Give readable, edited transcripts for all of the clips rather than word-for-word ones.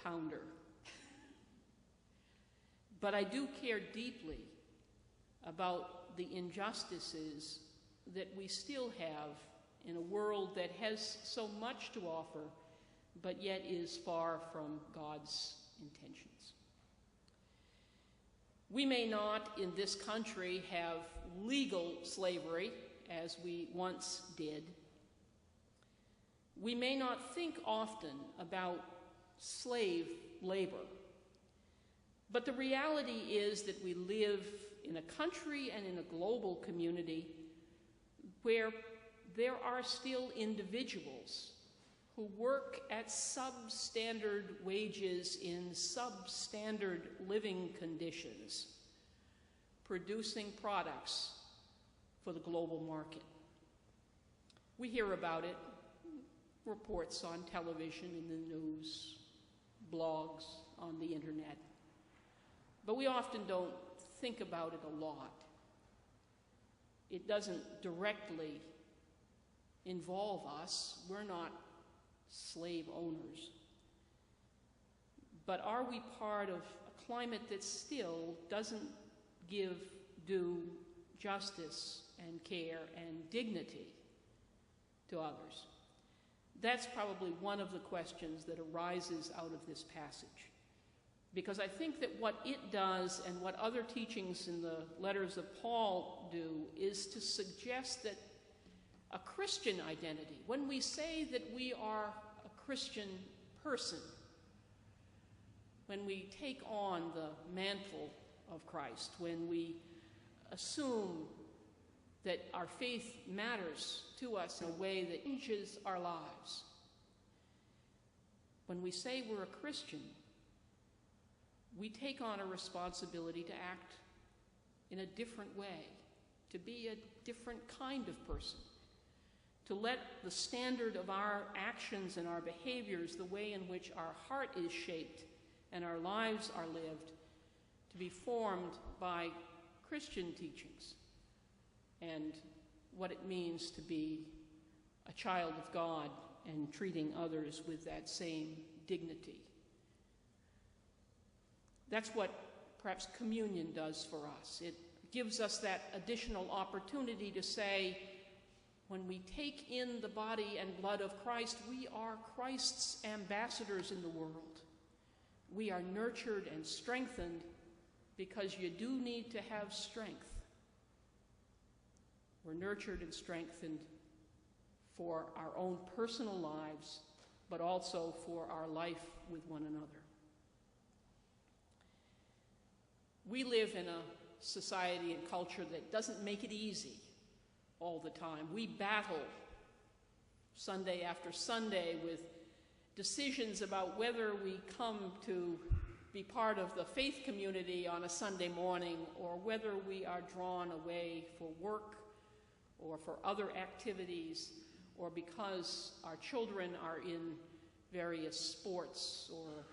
pounder. But I do care deeply about the injustices that we still have in a world that has so much to offer, but yet is far from God's intentions. We may not in this country have legal slavery as we once did. We may not think often about slave labor. But the reality is that we live in a country and in a global community where there are still individuals who work at substandard wages in substandard living conditions, producing products for the global market. We hear about it, reports on television, in the news, blogs, on the internet. But we often don't think about it a lot. It doesn't directly involve us. We're not slave owners. But are we part of a climate that still doesn't give due justice and care and dignity to others? That's probably one of the questions that arises out of this passage. Because I think that what it does and what other teachings in the letters of Paul do is to suggest that a Christian identity, when we say that we are a Christian person, when we take on the mantle of Christ, when we assume that our faith matters to us in a way that changes our lives, when we say we're a Christian, we take on a responsibility to act in a different way, to be a different kind of person, to let the standard of our actions and our behaviors, the way in which our heart is shaped and our lives are lived, to be formed by Christian teachings and what it means to be a child of God and treating others with that same dignity. That's what perhaps communion does for us. It gives us that additional opportunity to say, when we take in the body and blood of Christ, we are Christ's ambassadors in the world. We are nurtured and strengthened because you do need to have strength. We're nurtured and strengthened for our own personal lives, but also for our life with one another. We live in a society and culture that doesn't make it easy all the time. We battle Sunday after Sunday with decisions about whether we come to be part of the faith community on a Sunday morning or whether we are drawn away for work or for other activities or because our children are in various sports or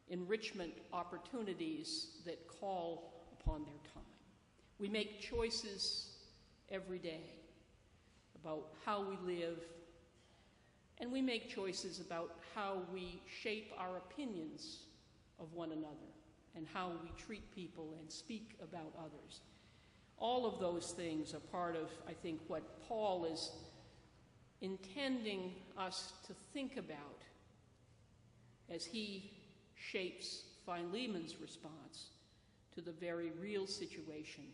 enrichment opportunities that call upon their time. We make choices every day about how we live, and we make choices about how we shape our opinions of one another and how we treat people and speak about others. All of those things are part of, I think, what Paul is intending us to think about as he shapes Philemon's response to the very real situation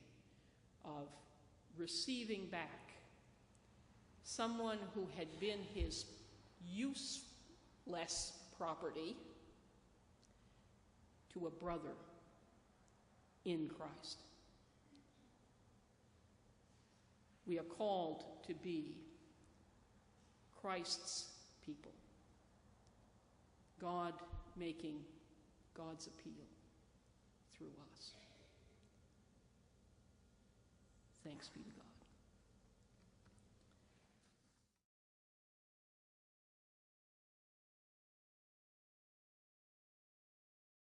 of receiving back someone who had been his useless property to a brother in Christ. We are called to be Christ's people, God making God's appeal through us. Thanks be to God.